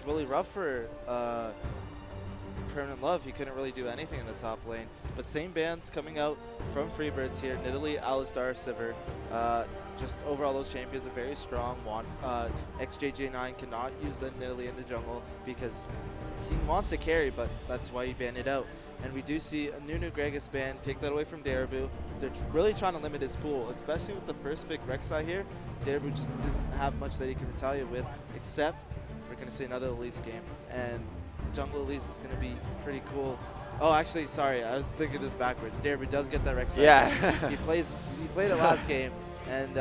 really rough for Permanent Love. He couldn't really do anything in the top lane. But same bands coming out from Freebirds here. Nidalee, Alistar, Sivir. Just overall, those champions are very strong. XJJ9 cannot use the Nidalee in the jungle because he wants to carry, but that's why he banned it out. And we do see a new Gregus ban take that away from Darabu. They're really trying to limit his pool, especially with the first pick Rek'Sai here. Darabu just doesn't have much that he can retaliate with, except we're going to see another Elise game. And jungle Elise is going to be pretty cool. Oh, actually, sorry, I was thinking this backwards. Darabu does get that Rek'Sai. Yeah. he played it last game, and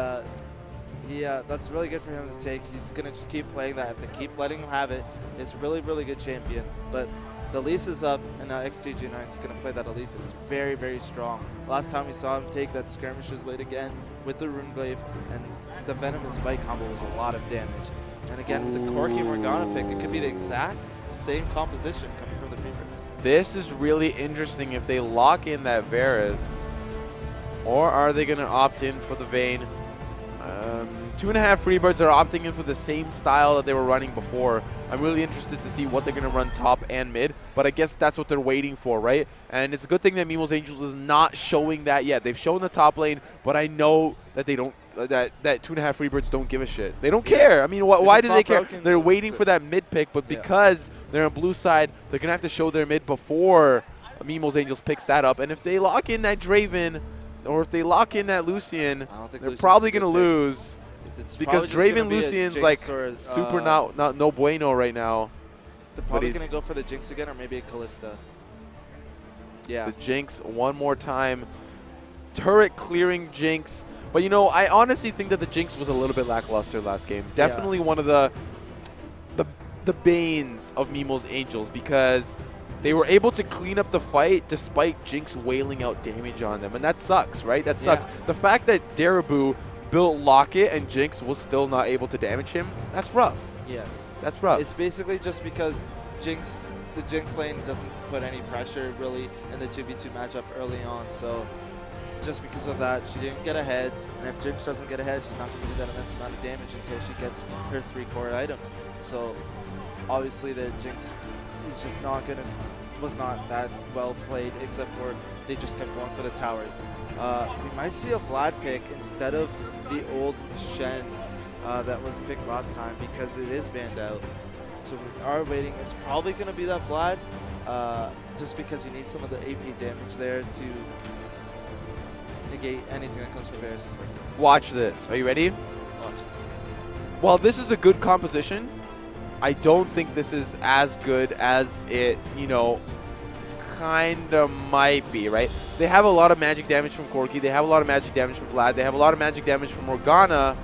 that's really good for him to take. He's going to just keep playing that. If they keep letting him have it, it's really, really good champion. But the Elise is up, and now XGG9 is going to play that Elise. It's very, very strong. Last time we saw him take that Skirmisher's Blade again with the Runeglaive, and the Venomous Bite combo was a lot of damage. And again, with the Corki Morgana pick, it could be the exact same composition coming from the Freebirds. This is really interesting if they lock in that Varus, or are they going to opt in for the Vayne? 2.5 Freebirds are opting in for the same style that they were running before. I'm really interested to see what they're going to run top and mid, but I guess that's what they're waiting for, right? And it's a good thing that Mimo's Angels is not showing that yet. They've shown the top lane, but I know that they don't. That 2.5 Freebirds don't give a shit. They don't care. I mean, why do they care? They're waiting for that mid pick, but because they're on blue side, they're going to have to show their mid before Mimo's Angels picks that up. And if they lock in that Draven, or if they lock in that Lucian, they're probably going to lose. Because Draven Lucian's like super no bueno right now. They're probably going to go for the Jinx again, or maybe a Kalista. Yeah. The Jinx one more time. Turret clearing Jinx. But, you know, I honestly think that the Jinx was a little bit lackluster last game. Definitely one of the banes of Mimo's Angels, because they were able to clean up the fight despite Jinx wailing out damage on them. And that sucks, right? That sucks. Yeah. The fact that Darabu built Locket and Jinx was still not able to damage him, that's rough. Yes. That's rough. It's basically just because the Jinx lane doesn't put any pressure really in the 2v2 matchup early on. So just because of that, she didn't get ahead. And if Jinx doesn't get ahead, she's not going to do that immense amount of damage until she gets her 3 core items. So obviously the Jinx is just was not that well played, except for they just kept going for the towers. We might see a Vlad pick instead of the old Shen that was picked last time, because it is banned out. So we are waiting. It's probably going to be that Vlad, just because you need some of the AP damage there to negate anything that comes from Varus. Watch this. Are you ready? Watch. Well, this is a good composition. I don't think this is as good as it, you know, kind of might be, right? They have a lot of magic damage from Corki. They have a lot of magic damage from Vlad. They have a lot of magic damage from Morgana.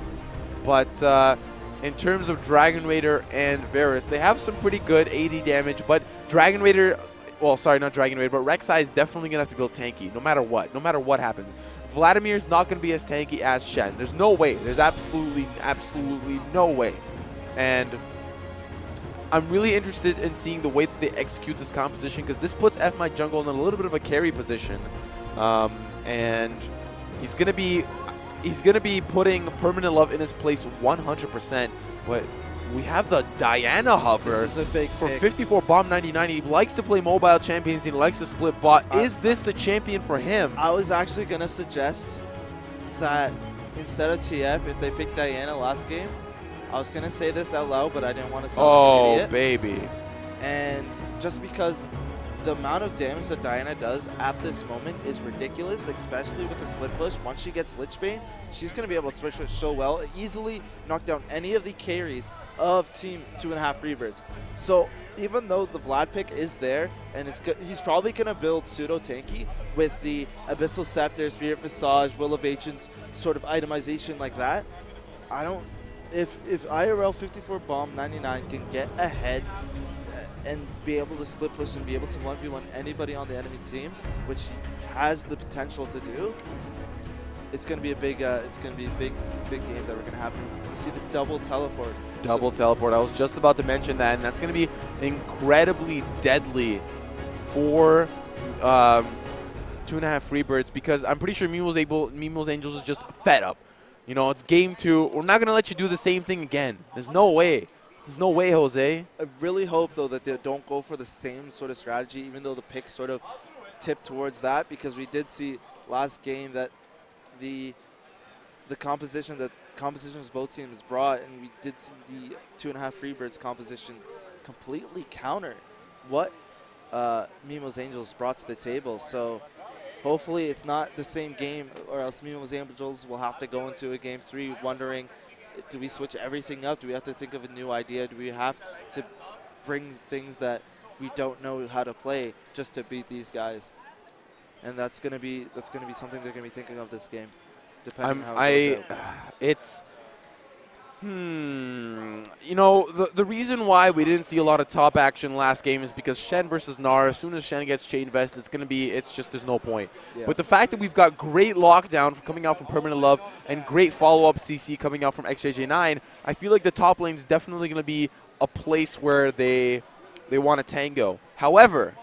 But in terms of Dragon Raider and Varus, they have some pretty good AD damage. But Dragon Raider, well, sorry, not Dragon Raider, but Rek'Sai is definitely going to have to build tanky no matter what happens. Vladimir is not going to be as tanky as Shen. There's no way. There's absolutely no way. And I'm really interested in seeing the way that they execute this composition, because this puts My Jungle in a little bit of a carry position, and he's gonna be putting Permanent Love in his place 100%. But we have the Diana hover. This is a big for pick. 54 bomb 99. He likes to play mobile champions. He likes to split bot. Is this the champion for him? I was actually gonna suggest that instead of TF, if they picked Diana last game, I was going to say this out loud, but I didn't want to sound like an idiot. Oh, baby. And just because the amount of damage that Diana does at this moment is ridiculous, especially with the split push. Once she gets Lich Bane, she's going to be able to split push so well, easily knock down any of the carries of Team 2.5 Freebirds. So even though the Vlad pick is there, and he's probably going to build pseudo-tanky with the Abyssal Scepter, Spirit Visage, Will of Ancients sort of itemization like that, If IRL 54 bomb 99 can get ahead and be able to split push and be able to 1v1 anybody on the enemy team, which he has the potential to do, it's going to be a big game that we're going to have. You see the double teleport. Double teleport. I was just about to mention that, and that's going to be incredibly deadly for 2.5 Freebirds, because I'm pretty sure Mimo's Angels is just fed up. You know, it's game 2. We're not going to let you do the same thing again. There's no way. There's no way, Jose. I really hope, though, that they don't go for the same sort of strategy, even though the pick sort of tipped towards that, because we did see last game that the compositions both teams brought, and we did see the 2.5 Freebirds composition completely counter what Mimo's Angels brought to the table. So hopefully it's not the same game, or else Mimo's Angels will have to go into a game 3 wondering, do we switch everything up? Do we have to think of a new idea? Do we have to bring things that we don't know how to play just to beat these guys? And that's gonna be something they're gonna be thinking of this game, depending on how it goes out. It's you know, the reason why we didn't see a lot of top action last game is because Shen versus Nara, as soon as Shen gets chain vest, it's just there's no point. Yeah. But the fact that we've got great lockdown coming out from Permanent Love and great follow-up CC coming out from XJJ9, I feel like the top lane's definitely going to be a place where they want to tango. However,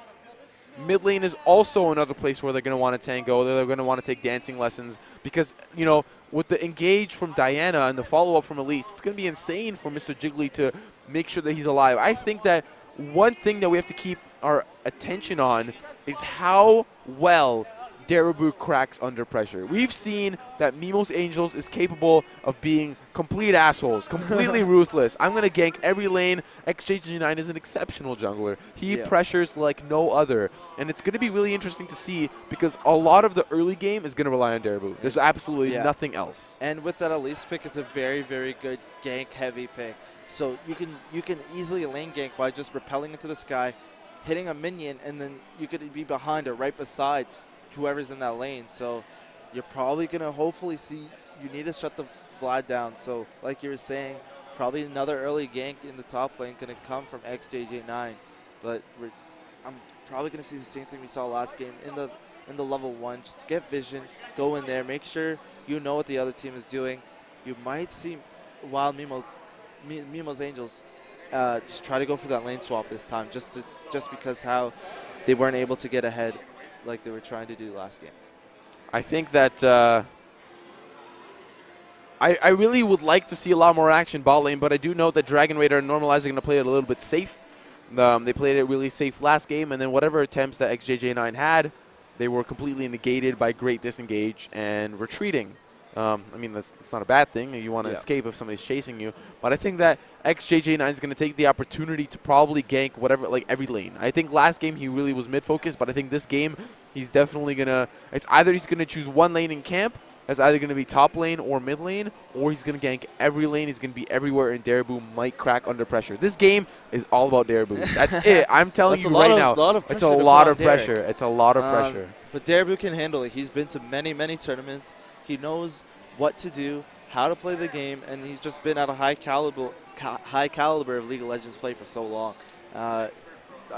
mid lane is also another place where they're going to want to tango. They're going to want to take dancing lessons because, you know, with the engage from Diana and the follow-up from Elise, it's going to be insane for Mr. Jiggly to make sure that he's alive. I think that one thing that we have to keep our attention on is how well Darabu cracks under pressure. We've seen that Mimo's Angels is capable of being complete assholes, completely ruthless. I'm going to gank every lane. XJG9 is an exceptional jungler. He pressures like no other. And it's going to be really interesting to see because a lot of the early game is going to rely on Darabu. There's absolutely nothing else. And with that Elise pick, it's a very, very good gank-heavy pick. So you can easily lane gank by just repelling into the sky, hitting a minion, and then you could be behind or right beside whoever's in that lane. So you're probably going to hopefully see, you need to shut the Vlad down. So like you were saying, probably another early gank in the top lane going to come from XJJ9. But I'm probably going to see the same thing we saw last game in the level 1. Just get vision, go in there, make sure you know what the other team is doing. You might see Wild Mimo's Angels just try to go for that lane swap this time, just because how they weren't able to get ahead like they were trying to do last game. I think that I really would like to see a lot more action bot lane, but I do know that Dragon Raider and Normalizer are going to play it a little bit safe. They played it really safe last game, and then whatever attempts that XJJ9 had, they were completely negated by great disengage and retreating. I mean, it's not a bad thing. You want to escape if somebody's chasing you. But I think that XJJ9 is going to take the opportunity to probably gank whatever, like every lane. I think last game he really was mid-focused, but I think this game he's definitely going to, it's either he's going to choose one lane in camp, that's either going to be top lane or mid lane, or he's going to gank every lane. He's going to be everywhere, and Darabu might crack under pressure. This game is all about Darabu. That's it. I'm telling you right now. It's a lot of pressure. It's a lot of pressure. But Darabu can handle it. He's been to many, many tournaments. He knows what to do, how to play the game, and he's just been at a high caliber of League of Legends play for so long.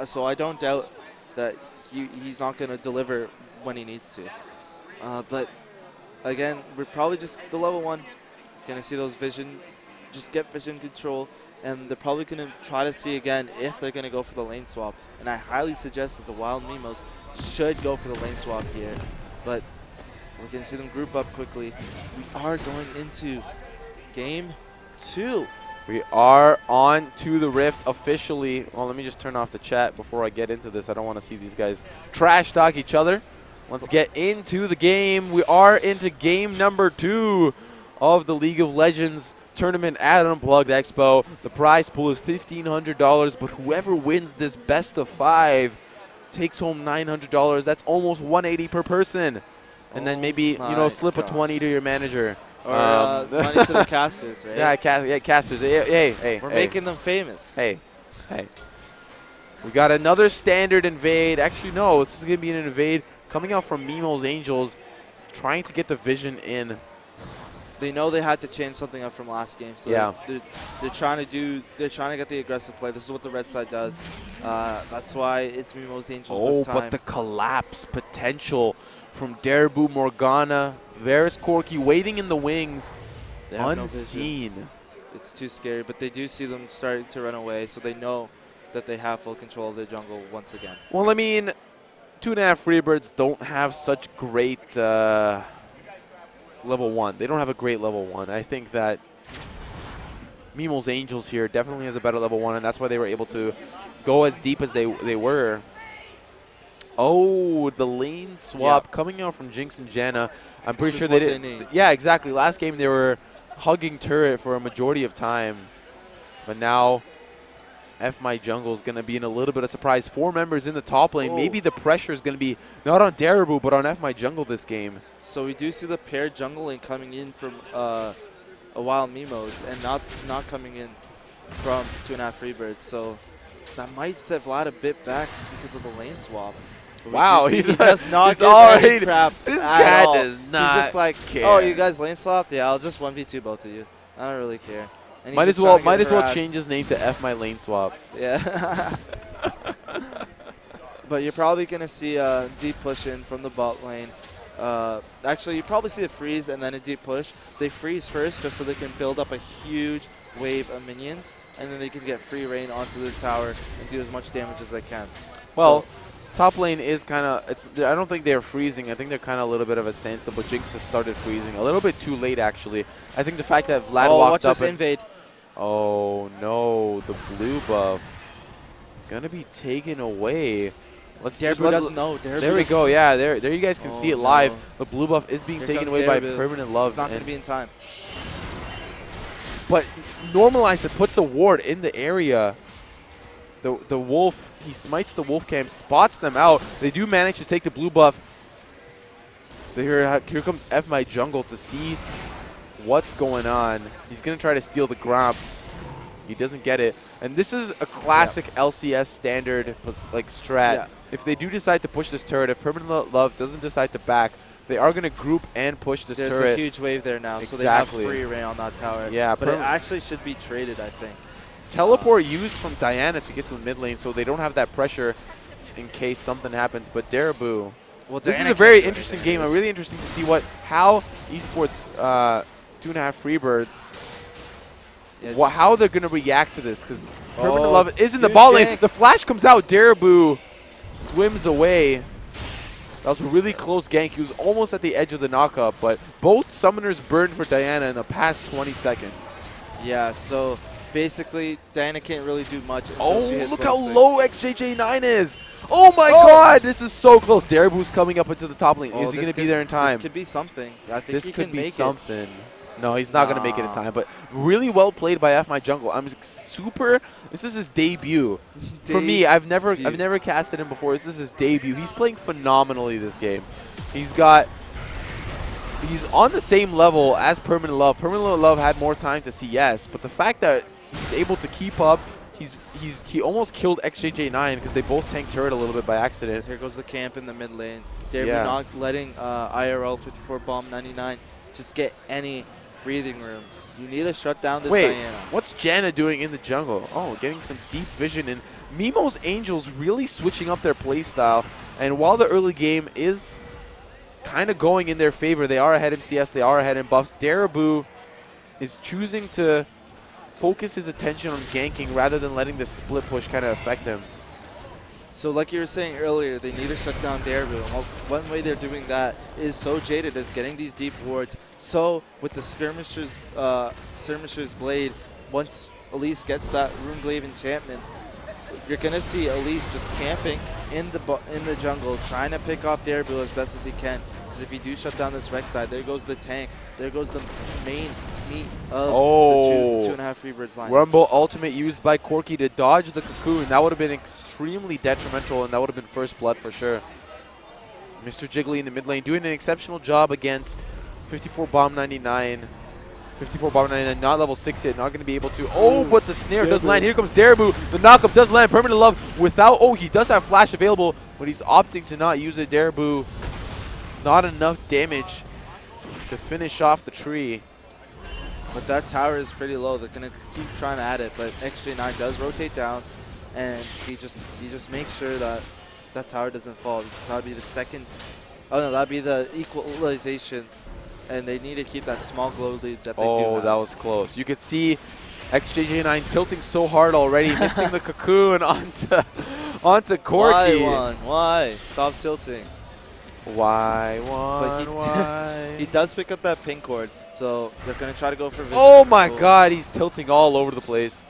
So I don't doubt that he's not going to deliver when he needs to. But again, we're probably just the level 1 going to see those vision, just get vision control, and they're probably going to try to see again if they're going to go for the lane swap. And I highly suggest that the Wild Mimos should go for the lane swap here. But we're going to see them group up quickly. We are going into game 2. We are on to the Rift officially. Well, let me just turn off the chat before I get into this. I don't want to see these guys trash talk each other. Let's get into the game. We are into game number 2 of the League of Legends tournament at Unplugged Expo. The prize pool is $1,500, but whoever wins this best of 5 takes home $900. That's almost $180 per person. And then maybe, you know, slip a 20 to your manager. Or money to the casters, right? Yeah, casters. Hey. We're making them famous. Hey. We got another standard invade. Actually, no, this is going to be an invade coming out from Mimo's Angels, trying to get the vision in. They know they had to change something up from last game, so they're trying to get the aggressive play. This is what the red side does. That's why it's Mimo's Angels this time. But the collapse potential from Darabu Morgana, Varus Corki waiting in the wings, unseen. No, it's too scary, but they do see them starting to run away, so they know that they have full control of their jungle once again. Well, I mean, 2.5 Freebirds don't have such great level 1. They don't have a great level 1. I think that Mimo's Angels here definitely has a better level 1, and that's why they were able to go as deep as they were. Oh, the lane swap coming out from Jinx and Janna. I'm pretty sure they did. Yeah, exactly. Last game they were hugging turret for a majority of time, but now F My Jungle is going to be in a little bit of surprise. 4 members in the top lane. Maybe the pressure is going to be not on Darabu, but on F My Jungle this game. So we do see the paired jungle lane coming in from a Wild Mimos and not coming in from 2.5 Freebirds. So that might set Vlad a bit back just because of the lane swap. Wow, he does not he's give already any crap this at guy all. does not He's just like, care. oh, you guys lane swapped? Yeah, I'll just 1v2 both of you. I don't really care. And might as well change his name to F My Lane Swap. Yeah. But you're probably going to see a deep push in from the bot lane. Actually, you probably see a freeze and then a deep push. They freeze first just so they can build up a huge wave of minions, and then they can get free reign onto the tower and do as much damage as they can. Well, so, top lane is kind of, I don't think they're freezing. I think they're kind of a little bit of a standstill, but Jinx has started freezing a little bit too late, actually. I think the fact that Vlad walked up. Watch this invade. Oh, no, the blue buff. Gonna be taken away. Let's just doesn't know. There we go. Yeah, there you guys can see it live. The blue buff is being taken away by Permanent Love. It's not going to be in time. But Normalize it puts a ward in the area. The wolf, he smites the wolf camp, spots them out. They do manage to take the blue buff. Here comes F My Jungle to see what's going on. He's going to try to steal the Gromp. He doesn't get it. And this is a classic LCS standard like strat. Yeah. If they do decide to push this turret, if Permanent Love doesn't decide to back, they are going to group and push this turret. There's a huge wave there now, so they have free reign on that tower. Yeah, but it actually should be traded, I think. Teleport used from Diana to get to the mid lane, so they don't have that pressure in case something happens. But Darabu, well, this is a very interesting game. Really interesting to see how esports 2.5 Freebirds, how they're going to react to this, because Permanent Love is in the bot lane. The flash comes out. Darabu swims away. That was a really close gank. He was almost at the edge of the knockup, but both summoners burned for Diana in the past 20 seconds. Yeah, so basically, Diana can't really do much until she hits look how low XJJ9 is. Oh my god, this is so close. Darabu's coming up into the top lane. Is he going to be there in time? This could be something. I think this he could can be make something. It. No, he's not going to make it in time, but really well played by F My Jungle. I'm super. This is his debut. For me, I've never casted him before. This is his debut. He's playing phenomenally this game. He's on the same level as Permanent Love. Permanent Love had more time to CS, but the fact that he's able to keep up, he almost killed XJJ9 because they both tanked turret a little bit by accident. Here goes the camp in the mid lane. They're not letting IRL 54 bomb 99 just get any breathing room. You need to shut down this Diana. What's Janna doing in the jungle? Oh, getting some deep vision. And Mimo's Angels really switching up their playstyle. And while the early game is kind of going in their favor, they are ahead in CS, they are ahead in buffs. Darabu is choosing to focus his attention on ganking rather than letting the split push kind of affect him. So like you were saying earlier, they need to shut down Darabu. One way they're doing that is so jaded as getting these deep wards. So with the Skirmisher's Blade, once Elise gets that Runeglaive enchantment, you're going to see Elise just camping in the jungle, trying to pick off Darabu as best as he can. Because if you do shut down this Rex side, there goes the tank. There goes the main meat of the 2.5 Freebirds line. Rumble ultimate used by Corki to dodge the cocoon. That would have been extremely detrimental, and that would have been first blood for sure. Mr. Jiggly in the mid lane doing an exceptional job against 54 bomb 99. 54 bomb 99, not level 6 yet, not going to be able to. Oh, but the snare does land. Here comes Darabu. The knockup does land. Permanent Love without. Oh, he does have flash available, but he's opting to not use it. Darabu, not enough damage to finish off the tree. But that tower is pretty low. They're going to keep trying to add it, but XJ9 does rotate down, and he just makes sure that that tower doesn't fall. That would be the second. Oh no, that would be the equalization, and they need to keep that small glow lead that they do. Oh, that was close. You could see XJJ9 tilting so hard already, missing the cocoon onto Corki. Why? Stop tilting. Why But why? he does pick up that pink ward, so they're going to try to go for vision. Oh my god, he's tilting all over the place.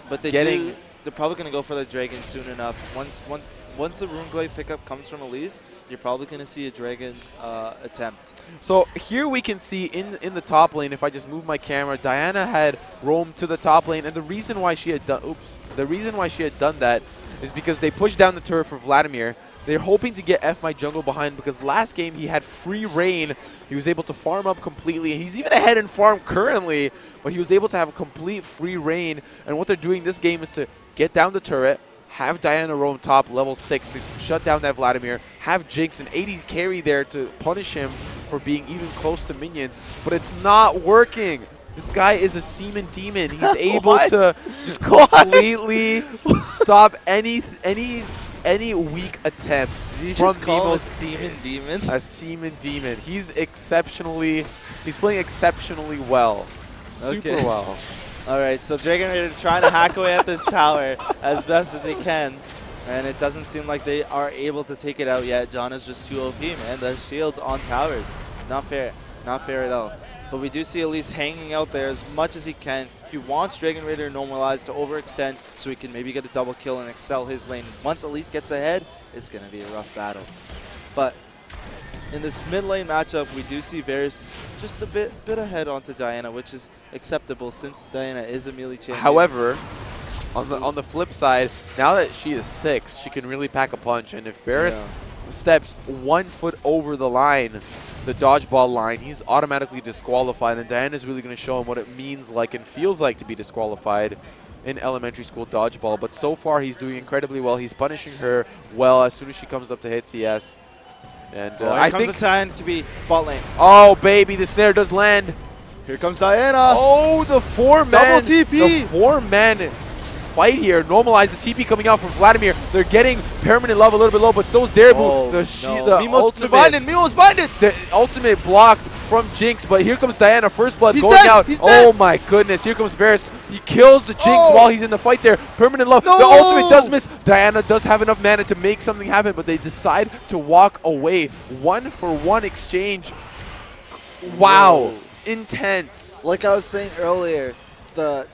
But they're probably going to go for the dragon soon enough. Once the Rune Glaive pickup comes from Elise, you're probably going to see a dragon attempt. So here we can see in the top lane, if I just move my camera, Diana had roamed to the top lane, and the reason why she had done that is because they pushed down the turret for Vladimir. They're hoping to get F my jungle behind because last game he had free reign. He was able to farm up completely. He's even ahead in farm currently, but he was able to have a complete free reign. And what they're doing this game is to get down the turret, have Diana roam top level 6 to shut down that Vladimir, have Jinx and 80 carry there to punish him for being even close to minions, but it's not working. This guy is a seaman demon. He's able to just completely stop any weak attempts from Nemo's seaman demon. A seaman demon. He's playing exceptionally well. Super well. All right, so Dragon Raider trying to hack away at this tower as best as they can, and it doesn't seem like they are able to take it out yet. John is just too OP, man. The shields on towers. It's not fair. Not fair at all. But we do see Elise hanging out there as much as he can. He wants Dragon Raider normalized to overextend so he can maybe get a double kill and excel his lane. Once Elise gets ahead, it's going to be a rough battle. But in this mid lane matchup, we do see Varus just a bit ahead onto Diana, which is acceptable since Diana is a melee champion. However, on the flip side, now that she is 6, she can really pack a punch. And if Varus steps 1 foot over the line, the dodgeball line, he's automatically disqualified. And Diana's really going to show him what it means like and feels like to be disqualified in elementary school dodgeball. But so far, he's doing incredibly well. He's punishing her well as soon as she comes up to hit CS. And I think the time to be bot lane. Oh, baby, the snare does land. Here comes Diana. Oh, the 4-man. Double TP. The 4-man fight here. Normalize the TP coming out from Vladimir. They're getting permanent love a little bit low, but so is Daribu. Oh, the Mimo's binded. The ultimate blocked from Jinx, but here comes Diana. First blood He's going dead. out. He's Oh dead. my goodness. Here comes Varus. He kills the Jinx while he's in the fight there. Permanent love. No. The ultimate does miss. Diana does have enough mana to make something happen, but they decide to walk away. 1-for-1 exchange. Wow. Whoa. Intense. Like I was saying earlier, the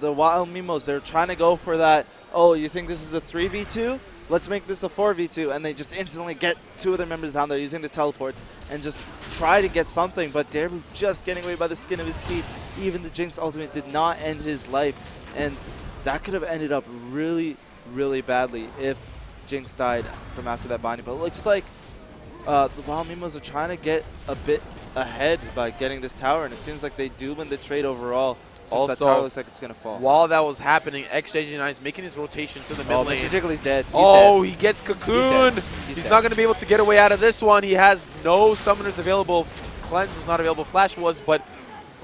Wild Mimos, they're trying to go for that, oh, you think this is a 3v2? Let's make this a 4v2. And they just instantly get 2 of their members down there using the teleports and just try to get something. But Daribu just getting away by the skin of his teeth. Even the Jinx ultimate did not end his life. And that could have ended up really, really badly if Jinx died from after that binding. But it looks like the Wild Mimos are trying to get a bit ahead by getting this tower. And it seems like they do win the trade overall. Since Also, that tower looks like it's going to fall. While that was happening, XJJ9 is making his rotation to the mid lane. Mr. Jiggly's dead. He's dead. He gets cocooned. He's dead. not going to be able to get away out of this one. He has no summoners available. Cleanse was not available. Flash was, but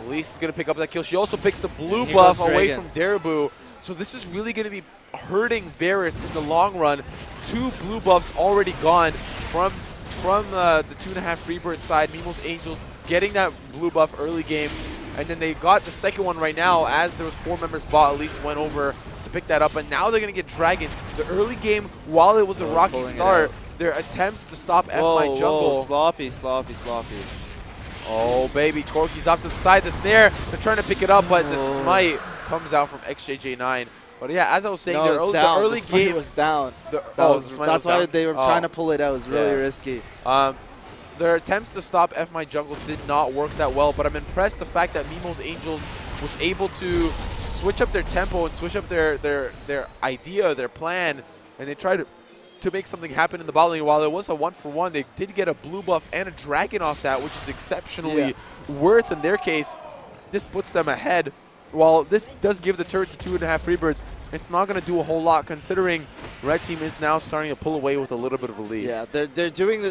Elise is going to pick up that kill. She also picks the blue buff away from Daribu. So this is really going to be hurting Varus in the long run. 2 blue buffs already gone from the 2.5 Freebird side. Mimo's Angels getting that blue buff early game. And then they got the second one right now as there was 4 members bot. Elise went over to pick that up. And now they're going to get Dragon. The early game, while it was a rocky start, their attempts to stop F my jungle. Whoa, sloppy. Oh, baby. Corky's off to the side. The snare, they're trying to pick it up, but the smite comes out from XJJ9. But yeah, as I was saying, the early game was down. That's why they were trying to pull it out. It was really risky. Their attempts to stop F my jungle did not work that well, but I'm impressed the fact that Mimo's Angels was able to switch up their tempo and switch up their idea, their plan, and they tried to make something happen in the bot lane. While it was a 1-for-1, they did get a blue buff and a dragon off that, which is exceptionally worth in their case. This puts them ahead. While this does give the turret to 2.5 Freebirds, it's not going to do a whole lot considering Red Team is now starting to pull away with a little bit of a lead. Yeah, they're trying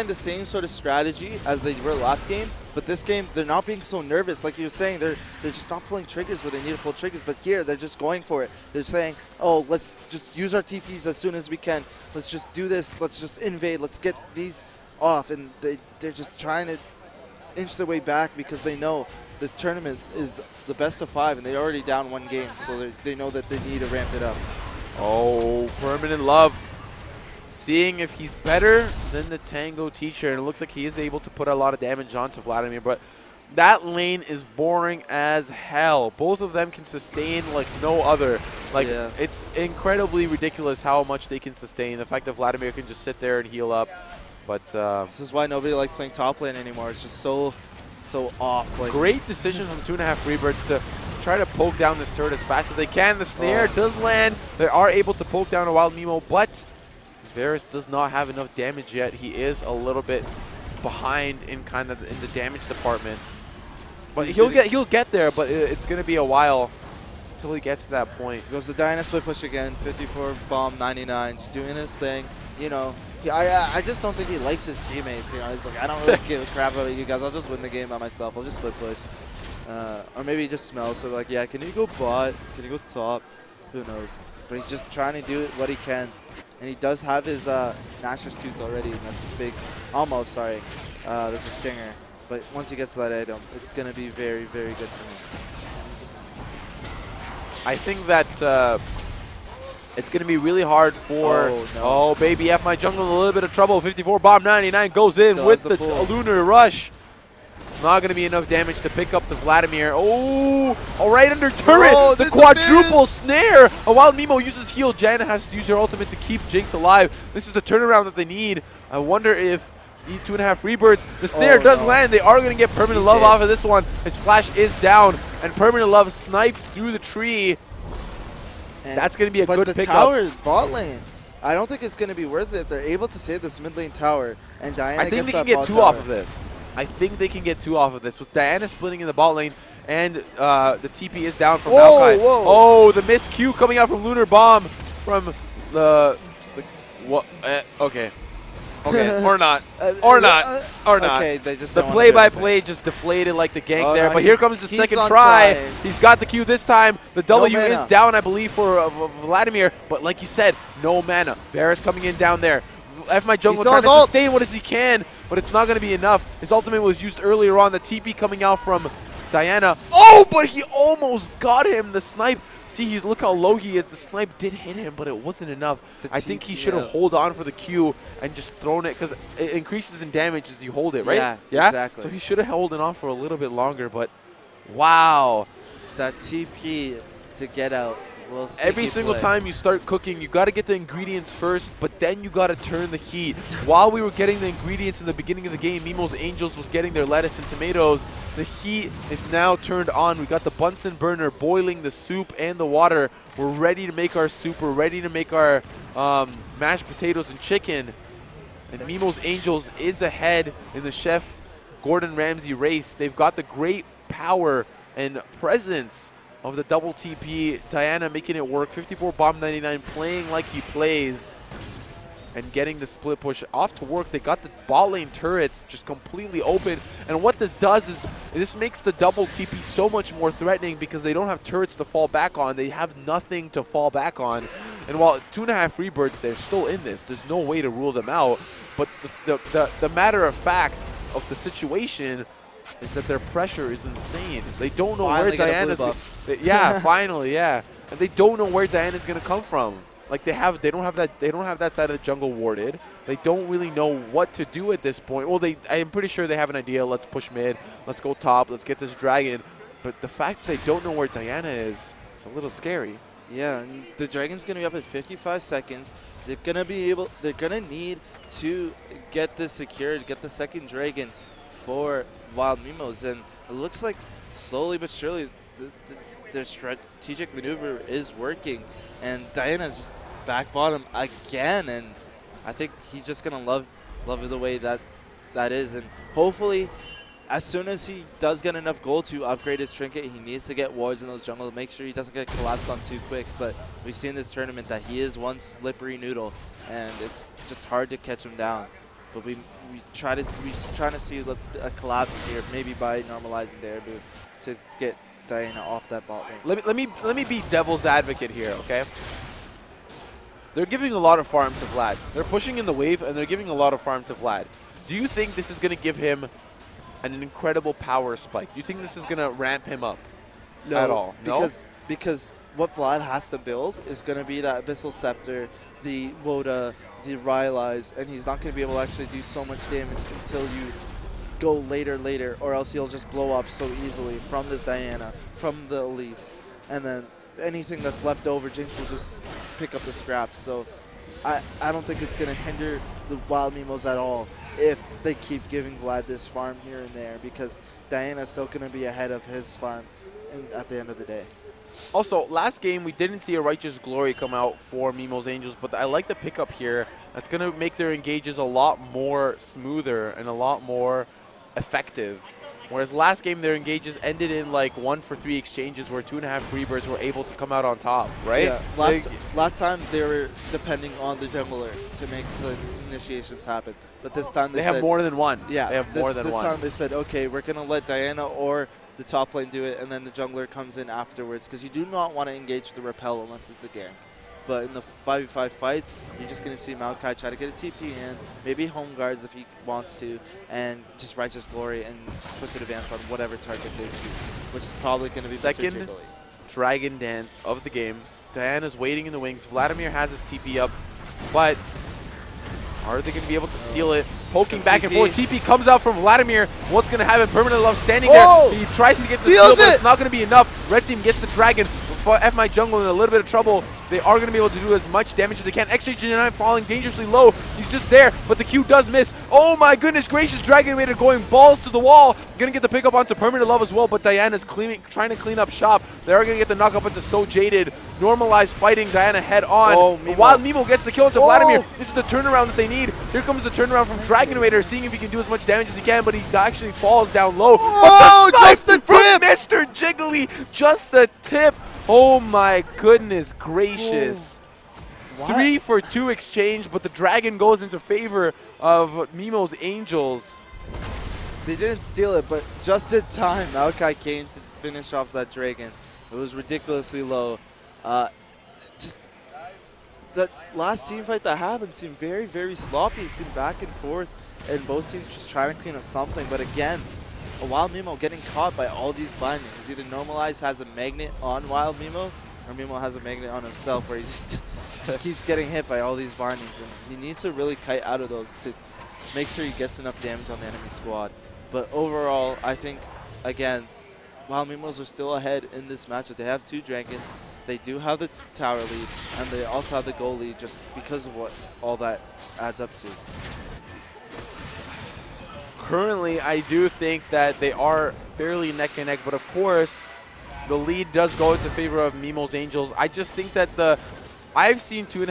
the same sort of strategy as they were last game, but this game they're not being so nervous. Like you were saying, they're just not pulling triggers where they need to pull triggers. But here they're just going for it. They're saying, oh, let's just use our TPs as soon as we can. Let's just do this. Let's just invade. Let's get these off. And they're just trying to inch their way back because they know this tournament is the best of 5 and they're already down 1 game, so they know that they need to ramp it up. Oh, permanent love. seeing if he's better than the Tango teacher. And it looks like he is able to put a lot of damage onto Vladimir, but that lane is boring as hell. Both of them can sustain like no other. Like, it's incredibly ridiculous how much they can sustain. The fact that Vladimir can just sit there and heal up. But this is why nobody likes playing top lane anymore. It's just so off. Like, great decision from 2.5 Freebirds to try to poke down this turret as fast as they can. The snare does land. They are able to poke down a Wild Mimo, but Varus does not have enough damage yet. He is a little bit behind in the damage department. But he'll get there, but it's going to be a while until he gets to that point. Goes the Diana split push again. 54 bomb 99, just doing his thing. You know, I just don't think he likes his teammates. You know, he's like, I don't really give a crap about you guys. I'll just win the game by myself. I'll just split push. Or maybe he just smells. So like, yeah, can you go bot? Can you go top? Who knows? But he's just trying to do what he can. And he does have his Nashor's Tooth already, and that's a big, almost, sorry. That's a stinger. But once he gets to that item, it's going to be very, very good for him. I think that it's going to be really hard for... Oh, baby F my jungle in a little bit of trouble. 54 bomb 99 goes in with the Lunar Rush. It's not going to be enough damage to pick up the Vladimir. Oh, all right under turret. The quadruple snare. A Wild Mimo uses heal. Janna has to use her ultimate to keep Jinx alive. This is the turnaround that they need. I wonder if 2.5 Freebirds. The snare does land. They are going to get Permanent Love off of this one. His flash is down, and Permanent Love snipes through the tree. And that's going to be a good pickup. But the tower bot lane, I don't think it's going to be worth it if they're able to save this mid lane tower. And Diana I think they can get 2 off of this. I think they can get 2 off of this with Diana splitting in the bot lane, and the TP is down from Maokai. Oh, the missed Q coming out from Lunar Bomb from the what? Okay. Okay, or not. Or not. Or not. Okay, they just the play-by-play just deflated like the gank there. But here comes the second try. He's got the Q this time. The W is down, I believe, for Vladimir. But like you said, no mana. Varus coming in down there. F my jungle trying to sustain what as he can, but it's not going to be enough. His ultimate was used earlier on. The TP coming out from Diana. Oh, but he almost got him. The snipe. See, look how low he is. The snipe did hit him, but it wasn't enough. I think he should have held on for the Q and just thrown it, because it increases in damage as you hold it, right? Yeah, exactly. So he should have held it on for a little bit longer, but wow. That TP to get out. Every single time you start cooking, you got to get the ingredients first, but then you got to turn the heat. While we were getting the ingredients in the beginning of the game, Mimo's Angels was getting their lettuce and tomatoes. The heat is now turned on. We got the Bunsen burner boiling the soup and the water. We're ready to make our soup. We're ready to make our mashed potatoes and chicken. And Mimo's Angels is ahead in the Chef Gordon Ramsay race. They've got the great power and presence of the double TP. Diana making it work. 54 bomb 99, playing like he plays and getting the split push off to work. They got the bot lane turrets just completely open. And what this does is this makes the double TP so much more threatening, because they don't have turrets to fall back on. They have nothing to fall back on. And while 2.5 Freebirds, they're still in this. There's no way to rule them out. But the matter of fact of the situation is that their pressure is insane. They don't know where Diana's finally, and they don't know where Diana's gonna come from. Like they don't have that side of the jungle warded. They don't really know what to do at this point. Well, I'm pretty sure they have an idea. Let's push mid. Let's go top. Let's get this dragon. But the fact that they don't know where Diana is, it's a little scary. Yeah, and the dragon's gonna be up in 55 seconds. They're gonna need to get this secured, get the second dragon for Wild Mimos, and it looks like slowly but surely their strategic maneuver is working, and Diana's just back bottom again, and I think he's just gonna love the way that is, and hopefully as soon as he does get enough gold to upgrade his trinket, he needs to get wards in those jungles, make sure he doesn't get collapsed on too quick. But we've seen this tournament that he is one slippery noodle, and it's just hard to catch him down. But we're trying to see a collapse here, maybe by normalizing the air boot to get Diana off that bot lane. Let me be devil's advocate here, okay? They're giving a lot of farm to Vlad. They're pushing in the wave, and they're giving a lot of farm to Vlad. Do you think this is going to give him an incredible power spike? Do you think this is going to ramp him up at all? Because what Vlad has to build is going to be that Abyssal Scepter, the Woda, the Rylai's, and he's not going to be able to actually do so much damage until you go later, or else he'll just blow up so easily from this Diana, from the Elise, and then anything that's left over, Jinx will just pick up the scraps. So I don't think it's going to hinder the Wild Mimos at all if they keep giving Vlad this farm here and there, because Diana's still going to be ahead of his farm at the end of the day. Also, last game, we didn't see a Righteous Glory come out for Mimo's Angels, but I like the pickup here. That's going to make their engages a lot more smoother and a lot more effective. Whereas last game, their engages ended in like 1-for-3 exchanges where 2.5 Freebirds were able to come out on top, right? Yeah, last time they were depending on the jungler to make the initiations happen. But this time they have more than one. Yeah, they have more than one. This time they said, okay, we're going to let Diana or the top lane do it, and then the jungler comes in afterwards, because you do not want to engage the repel unless it's a gank. But in the 5v5 fights, you're just going to see Maokai try to get a TP in, maybe home guards if he wants to, and just Righteous Glory and Twisted Advance on whatever target they choose, which is probably going to be second Dragon Dance of the game. Diana's waiting in the wings. Vladimir has his TP up, but are they going to be able to steal it? Poking back and forth. TP comes out from Vladimir. What's going to happen? Permanent Love standing there. He tries to get the steal, but it's not going to be enough. Red team gets the Dragon. FMI Jungle in a little bit of trouble. They are going to be able to do as much damage as they can. XJ9 falling dangerously low. He's just there, but the Q does miss. Oh my goodness gracious. Dragon Raider going balls to the wall. Going to get the pickup onto Permanent Love as well, but Diana's trying to clean up shop. They are going to get the knock up into So Jaded. Normalized fighting Diana head on. Wild Mimo gets the kill into Vladimir. This is the turnaround that they need. Here comes the turnaround from Dragon Raider, seeing if he can do as much damage as he can, but he actually falls down low. Oh, just the tip! Mr. Jiggly, just the tip. Oh my goodness gracious. 3-for-2 exchange, but the Dragon goes into favor of Mimo's Angels. They didn't steal it, but just in time, Maokai came to finish off that Dragon. It was ridiculously low. Just the last team fight that happened seemed very, very sloppy. It seemed back and forth, and both teams just trying to clean up something. But again, a Wild Mimo getting caught by all these bindings. Either Normalize has a magnet on Wild Mimo, or Mimo has a magnet on himself, where he just keeps getting hit by all these bindings. And he needs to really kite out of those to make sure he gets enough damage on the enemy squad. But overall, I think, again, Wild Mimos are still ahead in this matchup. They have 2 Dragons. They do have the tower lead, and they also have the goal lead just because of what all that adds up to. Currently, I do think that they are fairly neck and neck, but of course, the lead does go into favor of Mimo's Angels. I just think that I've seen 2.5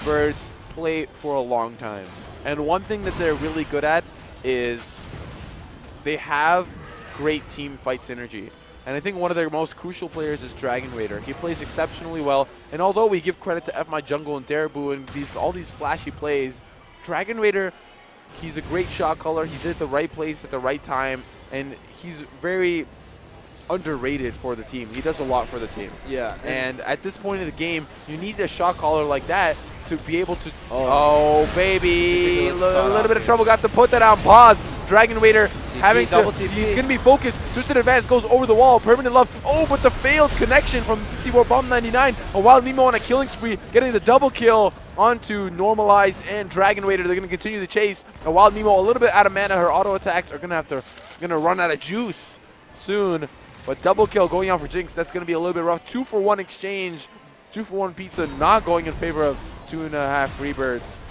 Freebirds play for a long time, and one thing that they're really good at is they have great team fight synergy. And I think one of their most crucial players is Dragon Raider. He plays exceptionally well, and although we give credit to FMI Jungle and Darabu and all these flashy plays, Dragon Raider, he's a great shot caller. He's at the right place at the right time, and he's very underrated for the team. He does a lot for the team. Yeah. And at this point in the game, you need a shot caller like that to be able to... Oh, baby. A little bit of trouble. Got to put that on pause. Dragon Raider having to... He's going to be focused. Twisted Advance goes over the wall. Permanent Love. Oh, but the failed connection from 54 Bomb 99. A Wild Mimo on a killing spree, getting the double kill onto Normalize and Dragon Raider. They're going to continue the chase. A Wild Mimo a little bit out of mana. Her auto attacks are going to run out of juice soon. But double kill going out for Jinx. That's going to be a little bit rough. 2-for-1 exchange. 2-for-1 pizza not going in favor of 2.5 Freebirds.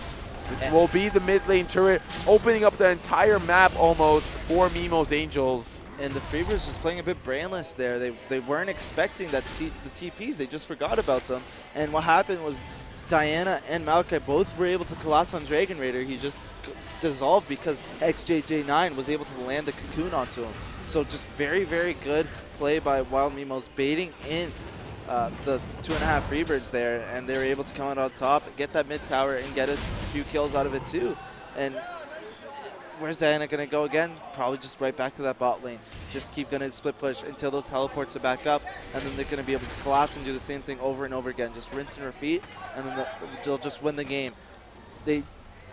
This will be the mid lane turret, opening up the entire map almost for Mimo's Angels. And the Freebirds just playing a bit brainless there. They weren't expecting that the TPs. They just forgot about them. And what happened was Diana and Maokai both were able to collapse on Dragon Raider. He just dissolved because XJJ9 was able to land the cocoon onto him. So just very, very good play by Wild Mimos, baiting in the 2.5 Freebirds there, and they were able to come out on top, get that mid tower, and get a few kills out of it too. And where's Diana going to go again? Probably just right back to that bot lane. Just keep going to split push until those teleports are back up, and then they're going to be able to collapse and do the same thing over and over again. Just rinse and repeat, and then they'll just win the game. The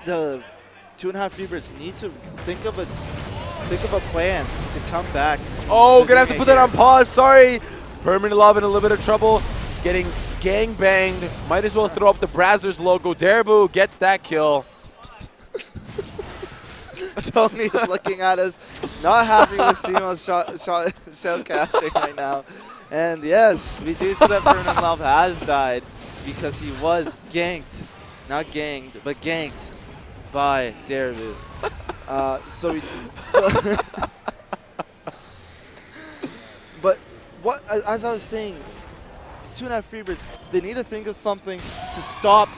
2.5 Freebirds need to think of a plan to come back. Oh, gonna have to put that on pause. Sorry. Permanent Love in a little bit of trouble. He's getting gang banged. Might as well throw up the Brazzers logo. Daribu gets that kill. Tony's looking at us, not happy with Simo's shell casting right now. And yes, we do see that Permanent Love has died because he was ganked. Not ganged, but ganked by Daribu. But what, as I was saying, 2.5 Freebirds, they need to think of something to stop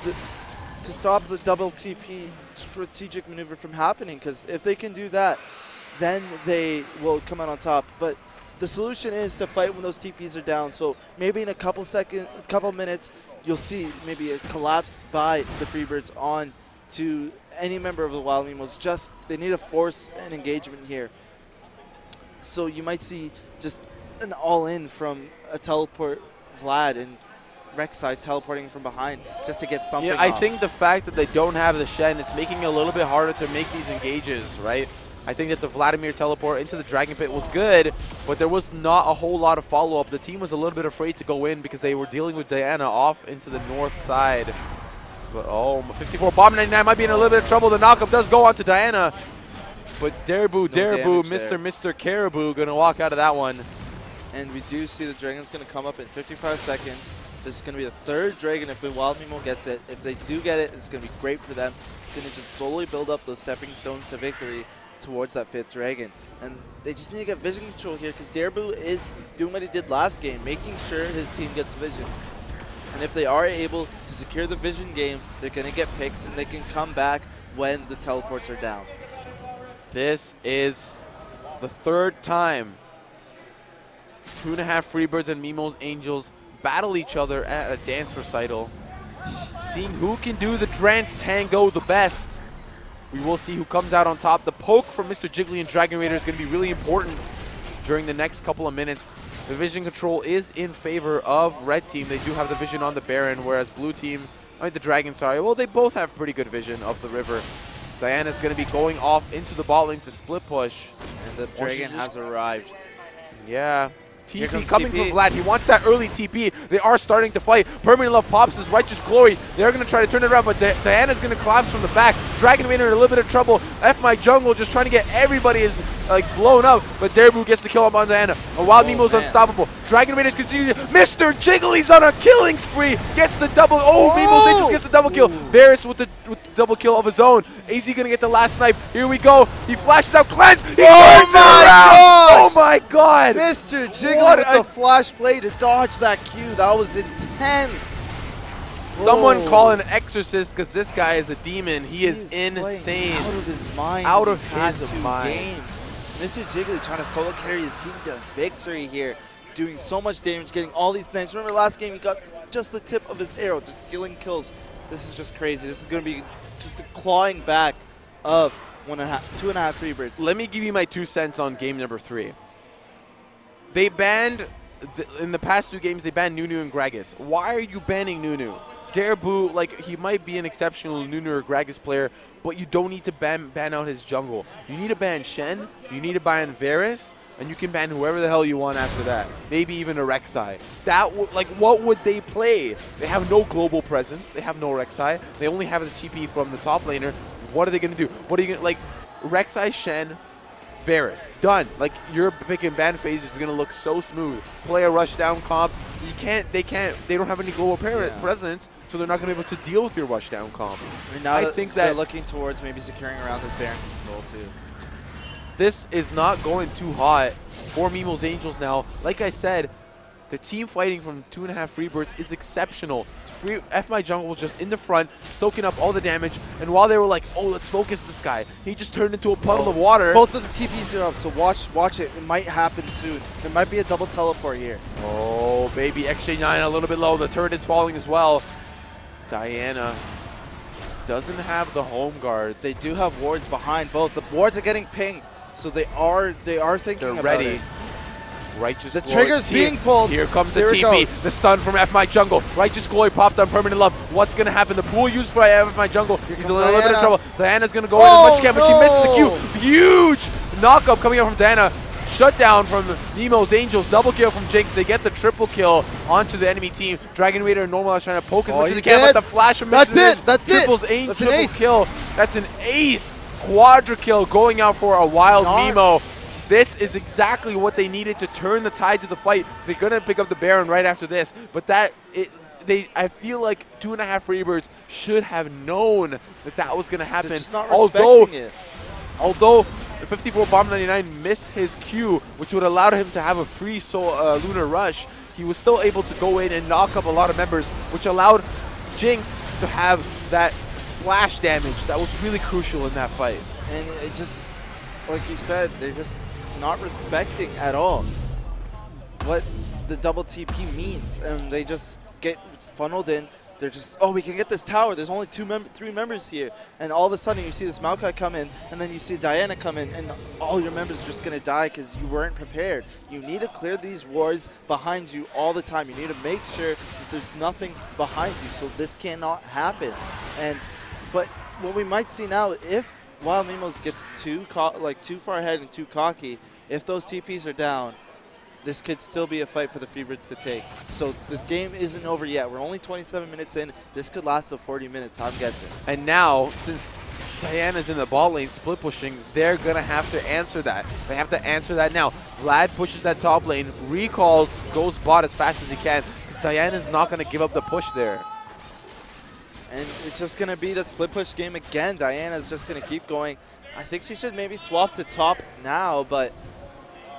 the double TP strategic maneuver from happening, because if they can do that, then they will come out on top. But the solution is to fight when those TPs are down. So maybe in a couple minutes, you'll see maybe a collapse by the Freebirds on to any member of the Wild Mimos. Just they need to force an engagement here. So you might see just an all-in from a teleport Vlad and Rek'Sai teleporting from behind just to get something. Yeah, I think the fact that they don't have the Shen, it's making it a little bit harder to make these engages, right? I think that the Vladimir teleport into the Dragon Pit was good, but there was not a whole lot of follow-up. The team was a little bit afraid to go in because they were dealing with Diana off into the north side. But oh, 54 Bomb 99 might be in a little bit of trouble. The knockup does go on to Diana. But Daribu, Mr. Caribou going to walk out of that one. And we do see the Dragon's going to come up in 55 seconds. This is going to be the third Dragon if the Wild Mimo gets it. If they do get it, it's going to be great for them. It's going to just slowly build up those stepping stones to victory towards that 5th Dragon. And they just need to get vision control here because Daribu is doing what he did last game, making sure his team gets vision. And if they are able to secure the vision game, they're going to get picks and they can come back when the teleports are down. This is the 3rd time 2.5 Freebirds and Mimos Angels battle each other at a dance recital. Seeing who can do the dance tango the best. We will see who comes out on top. The poke from Mr. Jiggly and Dragon Raider is going to be really important during the next couple of minutes. The vision control is in favor of Red Team. They do have the vision on the Baron, whereas Blue Team, the Dragon, sorry. Well, they both have pretty good vision of the river. Diana's going to be going off into the bot lane to split push. And the Dragon has arrived. Yeah. TP coming from Vlad. He wants that early TP. They are starting to fight. Permanent Love pops his Righteous Glory. They're going to try to turn it around, but Diana's going to collapse from the back. Dragon Raider in a little bit of trouble. My Jungle just trying to get everybody is blown up, but Daribu gets the kill up on Diana. A Wild Mimo's unstoppable. Dragon Raiders continue. Mr. Jiggly's on a killing spree. Gets the double. Mimos Angels gets the double kill. Varus with the double kill of his own. AZ going to get the last snipe. Here we go. He flashes out Cleanse. He turns it around. Oh my god. Mr. Jiggly with the flash play to dodge that Q. That was intense. Someone call an exorcist because this guy is a demon. He is insane. Out of his mind. Out of his mind. Games. Mr. Jiggly trying to solo carry his team to victory here. Doing so much damage, getting all these snipes. Remember last game he got just the tip of his arrow, just killing kills. This is just crazy. This is going to be just a clawing back of 2.5 Freebirds. Let me give you my 2 cents on game number 3. They banned, in the past 2 games, they banned Nunu and Gragas. Why are you banning Nunu? Daribu, he might be an exceptional Nunu or Gragas player, but you don't need to ban out his jungle. You need to ban Shen, you need to ban Varus, and you can ban whoever the hell you want after that. Maybe even a Rek'Sai. What would they play? They have no global presence. They have no Rek'Sai. They only have the TP from the top laner. What are they going to do? What are you going to, Rek'Sai, Shen, Varus. Done. Your pick and ban phase is going to look so smooth. Play a rushdown comp. They don't have any global presence, so they're not going to be able to deal with your rushdown comp. I think they're looking towards maybe securing around this Baron control too. This is not going too hot for Mimos Angels now. Like I said, the team fighting from 2.5 Freebirds is exceptional. My Jungle was just in the front, soaking up all the damage, and while they were let's focus this guy, he just turned into a puddle of water. Both of the TPs are up, so watch it. It might happen soon. There might be a double teleport here. Oh, baby. XJ9 a little bit low. The turret is falling as well. Diana doesn't have the home guards. They do have wards behind both. The wards are getting pinged, so they are thinking about ready. It. Righteous the Glory. trigger's being pulled. Here comes the TP. The stun from My Jungle. Righteous Glory popped on Permanent Love. What's going to happen? The pool used for My Jungle. He's a little bit of trouble. Diana's going to go in as much as she can, but she misses the Q. Huge knockup coming out from Diana. shutdown from Nemo's Angels. Double kill from Jinx. They get the triple kill onto the enemy team. Dragon Raider and Normalize trying to poke as much as they can, but the flash from That's it. Triples Angel triple kill. That's an ace. Quadra kill going out for a wild Nemo. This is exactly what they needed to turn the tide to the fight. They're going to pick up the Baron right after this, but I feel like 2.5 Freebirds should have known that was going to happen. They're just not respecting it. Although the 54 Bomb 99 missed his Q, which would allow him to have a free Lunar Rush, he was still able to go in and knock up a lot of members, which allowed Jinx to have that splash damage that was really crucial in that fight. And it just, like you said, they're just not respecting at all what the double TP means, and they just get funneled in. They're just, oh, we can get this tower. There's only 3 members here. And all of a sudden you see this Maokai come in, and then you see Diana come in, and all your members are just going to die because you weren't prepared. You need to clear these wards behind you all the time. You need to make sure that there's nothing behind you, so this cannot happen. But what we might see now, if Wild Mimos gets too far ahead and too cocky, if those TPs are down, this could still be a fight for the Freebirds to take. So this game isn't over yet. We're only 27 minutes in. This could last till 40 minutes, I'm guessing. And now, since Diana's in the ball lane split pushing, they're going to have to answer that. They have to answer that now. Vlad pushes that top lane, recalls, goes bot as fast as he can, because Diana's not going to give up the push there. And it's just going to be that split push game again. Diana's just going to keep going. I think she should maybe swap to top now, but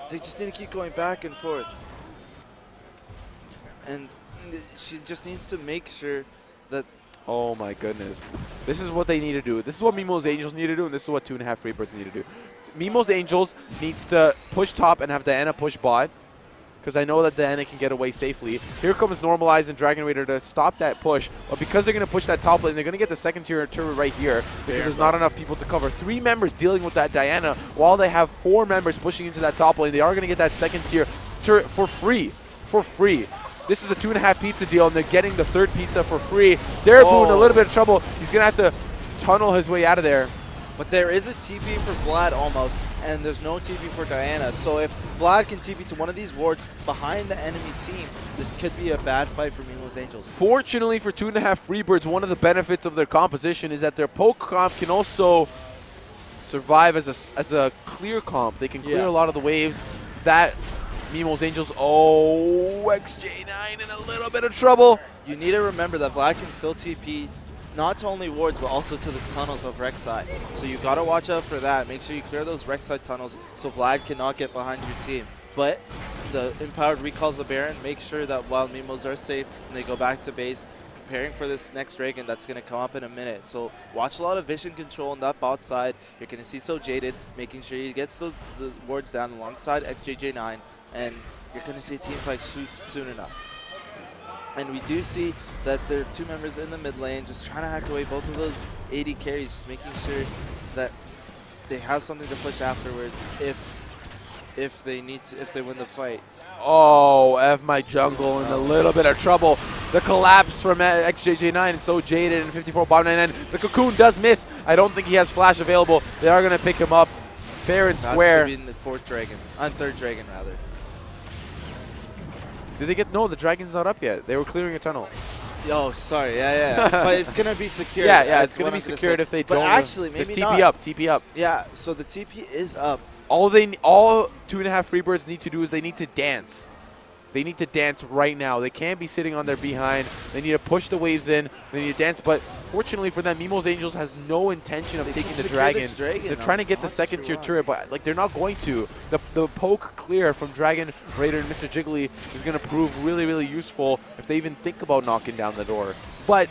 they just need to keep going back and forth. And she just needs to make sure that... Oh my goodness. This is what they need to do. This is what Mimo's Angels need to do, and this is what 2.5 Freebirds need to do. Mimo's Angels needs to push top and have Diana push bot, because I know that Diana can get away safely. Here comes Normalize and Dragon Raider to stop that push, but because they're going to push that top lane, they're going to get the second tier turret right here, because there's not enough people to cover. 3 members dealing with that Diana, while they have 4 members pushing into that top lane. They are going to get that second tier turret for free. For free. This is a 2.5 pizza deal, and they're getting the 3rd pizza for free. Daraboo in a little bit of trouble. He's going to have to tunnel his way out of there. But there is a TP for Vlad almost, and there's no TP for Diana. So if Vlad can TP to one of these wards behind the enemy team, this could be a bad fight for Mimo's Angels. Fortunately for 2.5 Freebirds, one of the benefits of their composition is that their poke comp can also survive as a clear comp. They can clear a lot of the waves. That Mimo's Angels, XJ9 in a little bit of trouble. You need to remember that Vlad can still TP not to only wards, but also to the tunnels of Rek'Sai. So you got to watch out for that. Make sure you clear those Rek'Sai tunnels so Vlad cannot get behind your team. But the Empowered recalls the Baron. Make sure that Wild Mimos are safe and they go back to base, preparing for this next Dragon that's going to come up in a minute. So watch a lot of vision control on that bot side. You're going to see So Jaded, making sure he gets the wards down alongside XJJ9, and you're going to see a team fight soon enough. And we do see that there are 2 members in the mid lane just trying to hack away both of those AD carries, just making sure that they have something to push afterwards if they win the fight. Oh, F my jungle in a little bit of trouble. The collapse from XJJ9 and So Jaded and 54 Bomb 99. The Cocoon does miss. I don't think he has flash available. They are going to pick him up fair and square. That should be in the 4th Dragon, on 3rd Dragon rather. Did they get? No, the Dragon's not up yet. They were clearing a tunnel. Oh, sorry. Yeah. But it's going to be secured. Yeah, it's going to be secured if they don't. But actually, maybe just not. TP up. Yeah, so the TP is up. All 2.5 Freebirds need to do is they need to dance. They need to dance right now. They can't be sitting on their behind. They need to push the waves in. They need to dance. But fortunately for them, Mimo's Angels has no intention of taking the Dragon. They're trying to get the second tier turret, but they're not going to. The poke clear from Dragon Raider and Mr. Jiggly is going to prove really, really useful if they even think about knocking down the door. But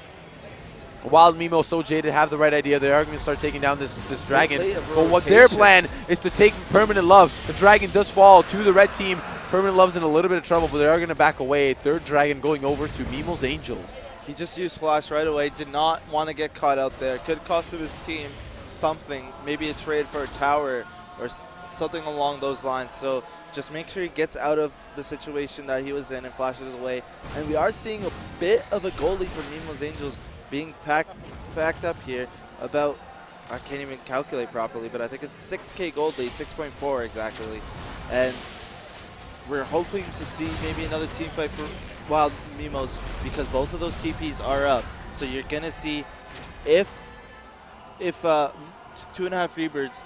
Wild Mimo, So Jaded have the right idea. They are going to start taking down this Dragon. But what their plan is to take Permanent Love. The Dragon does fall to the red team. Permanent Love's in a little bit of trouble, but they are going to back away. 3rd Dragon going over to Mimo's Angels. He just used Flash right away. Did not want to get caught out there. Could cost his team something. Maybe a trade for a tower or something along those lines. So just make sure he gets out of the situation that he was in and flashes away. And we are seeing a bit of a goal lead for Mimo's Angels being packed up here. About, I can't even calculate properly, but I think it's 6K gold lead, 6.4 exactly. And we're hoping to see maybe another team fight for Wild Mimos because both of those TPs are up. So you're going to see if 2.5 Freebirds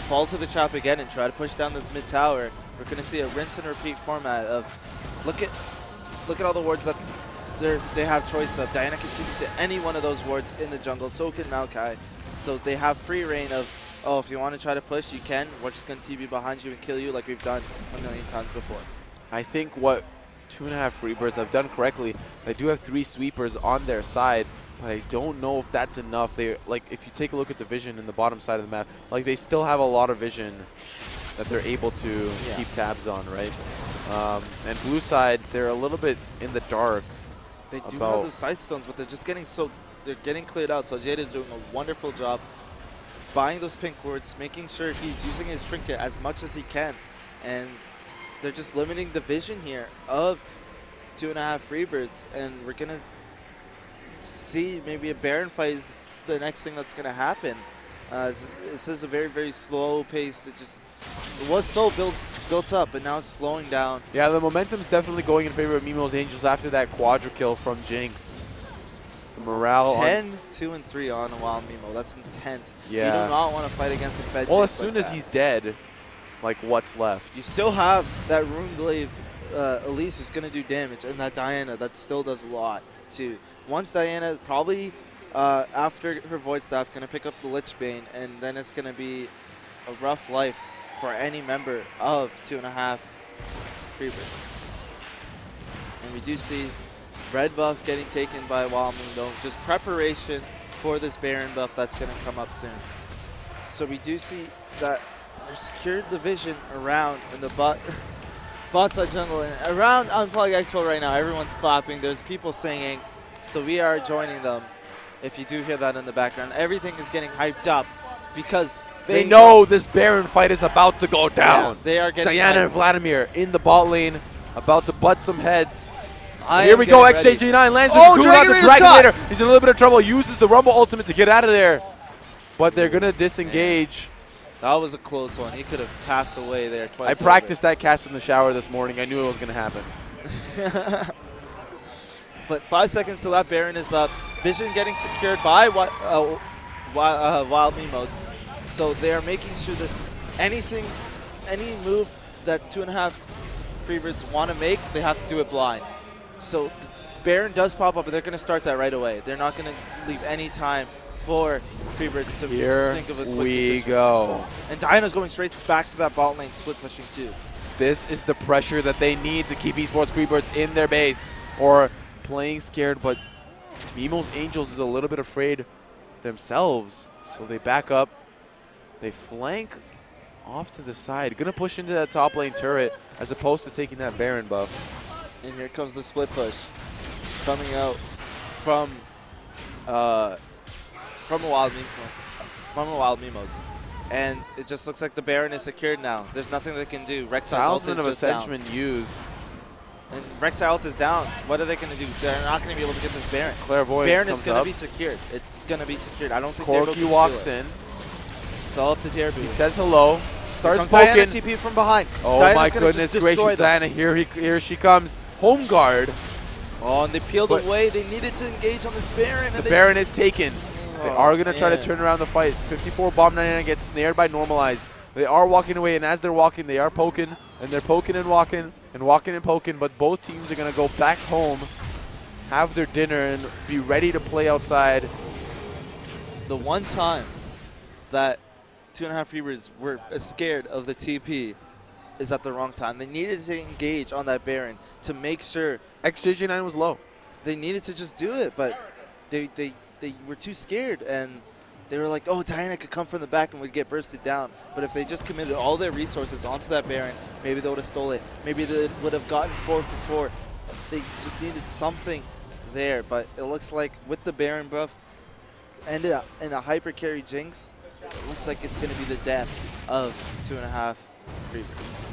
fall to the trap again and try to push down this mid tower, we're going to see a rinse and repeat format of look at all the wards that they have choice of. Diana can TP to any one of those wards in the jungle, so can Maokai. So they have free reign of, oh, if you want to try to push, you can. We're just going to TP behind you and kill you like we've done a million times before. I think what 2.5 Freebirds have done correctly, they do have 3 sweepers on their side, but I don't know if that's enough. They, like, if you take a look at the vision in the bottom side of the map, like, they still have a lot of vision that they're able to keep tabs on, right? And blue side, they're a little bit in the dark. They do have those side stones, but they're just getting they're getting cleared out. So Jade is doing a wonderful job buying those pink wards, making sure he's using his trinket as much as he can. And they're just limiting the vision here of 2.5 Freebirds. And we're going to see maybe a Baron fight is the next thing that's going to happen. This is a very, very slow pace. It was so built up, but now it's slowing down. Yeah, the momentum's definitely going in favor of Mimo's Angels after that quadra kill from Jinx. The morale 10, 2, and 3 on a Wild Mimo. That's intense. Yeah. You do not want to fight against a Fed Well, Jinx as soon like as that. he's dead, like, what's left? You still have that Rune Glaive Elise who's going to do damage, and that Diana that still does a lot too. Once Diana probably after her Void Staff going to pick up the Lich Bane, and then it's going to be a rough life for any member of 2.5 Freebirds. And we do see red buff getting taken by Wild Mundo, just preparation for this Baron buff that's going to come up soon. So we do see that they're secured the vision around in the bot side jungle and around Unplugged Expo right now. Everyone's clapping. There's people singing. So we are joining them. If you do hear that in the background, everything is getting hyped up because they know this Baron fight is about to go down. Yeah, they are getting Diana hyped. and Vladimir in the bot lane, about to butt some heads. I Here we go, XJG9 lands the Dragonator. He's in a little bit of trouble, uses the Rumble ultimate to get out of there. But they're going to disengage. That was a close one. He could have passed away there twice. I practiced that cast in the shower this morning. I knew it was going to happen. But 5 seconds till that Baron is up. Vision getting secured by Wild Mimos. So they are making sure that any move that 2.5 Freebirds want to make, they have to do it blind. So Baron does pop up, and they're going to start that right away. They're not going to leave any time for Freebirds to think of a quick decision. Go. And Diana's going straight back to that bot lane, split pushing too. This is the pressure that they need to keep esports Freebirds in their base or playing scared, but Mimo's Angels is a little bit afraid themselves, so they back up. They flank off to the side. Gonna push into that top lane turret as opposed to taking that Baron buff. And here comes the split push coming out from a Wild Mimos. And it just looks like the Baron is secured now. There's nothing they can do. Rek'Sai's ult is just down. Talisman of Ascension used. And Rek'Sai ult is down. What are they going to do? They're not going to be able to get this Baron. Clairvoyance Baron comes is going up. to be secured. It's going to be secured. I don't think Corki walks in. It's all up to Dare. He says hello. Starts Diana poking. TP from behind. Oh Diana's my goodness gracious, Diana. Here she comes. Home guard. Oh, and they peeled away. They needed to engage on this Baron. The Baron is taken. They are going to try to turn around the fight. 54 bomb 99 gets snared by Normalize. They are walking away, and as they're walking, they are poking, and they're poking and walking and poking, but both teams are going to go back home, have their dinner, and be ready to play outside. The one time that 2.5 Freebirds were scared of the TP is at the wrong time. They needed to engage on that Baron to make sure. XJJ9 was low. They needed to just do it, but they were too scared, and they were like, oh, Diana could come from the back and would get bursted down. But if they just committed all their resources onto that Baron, maybe they would have stole it. Maybe they would have gotten 4 for 4. They just needed something there. But it looks like with the Baron buff and a hyper carry Jinx, it looks like it's going to be the death of 2.5 Freebirds.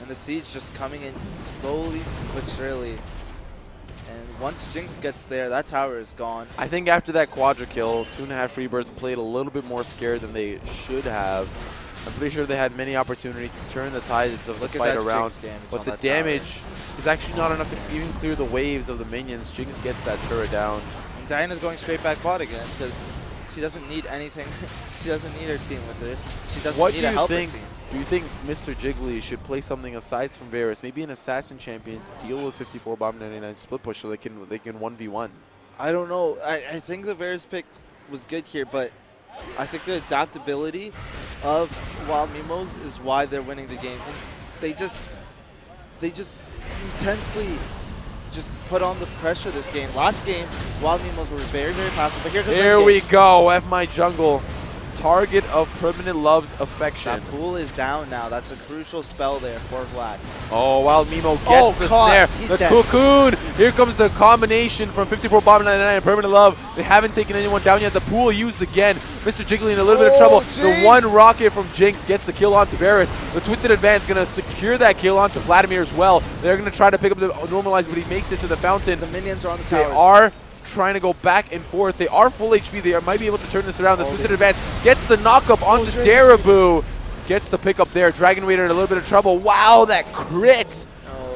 And the Siege just coming in slowly but surely. And once Jinx gets there, that tower is gone. I think after that quadra kill, 2.5 Freebirds played a little bit more scared than they should have. I'm pretty sure they had many opportunities to turn the tides of the Look at fight that around. Jinx damage But on the that tower. damage is actually not enough to even clear the waves of the minions. Jinx gets that turret down. And Diana's going straight back bot again because she doesn't need anything. She doesn't need her team with it. She doesn't What need do a you helper think? team. Do you think Mr. Jiggly should play something aside from Varus? Maybe an assassin champion to deal with 54 bomb 99 split push so they can 1v1. I don't know. I think the Varus pick was good here, but I think the adaptability of Wild Mimos is why they're winning the game. They just intensely just put on the pressure this game. Last game, Wild Mimos were very, very passive, but Here we go, F my jungle. Target of Permanent Love's affection. That pool is down now. That's a crucial spell there for Black. Oh, Wild Mimo gets the caught. snare. He's The dead. cocoon. Here comes the combination from 54 Bomb 99 and Permanent Love. They haven't taken anyone down yet. The pool used again. Mr. Jiggly in a little bit of trouble. Jinx. The one rocket from Jinx gets the kill onto Varus. The Twisted Advance going to secure that kill onto Vladimir as well. They're going to try to pick up the normalize, but he makes it to the fountain. The minions are on the They towers. are trying to go back and forth. They are full HP. They might be able to turn this around. The Twisted Advance gets the knockup onto Daraboo. Gets the pickup there. Dragon Raider in a little bit of trouble. Wow, that crit.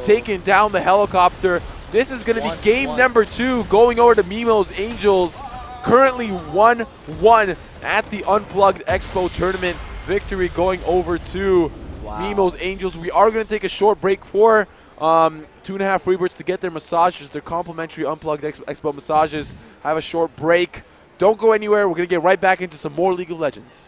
Taking down the helicopter. This is going to be game number 2 going over to Mimo's Angels. Currently 1-1 at the Unplugged Expo tournament. Victory going over to Mimo's Angels. We are going to take a short break for 2.5 Freebirds to get their massages, their complimentary Unplugged Expo massages. Have a short break. Don't go anywhere. We're going to get right back into some more League of Legends.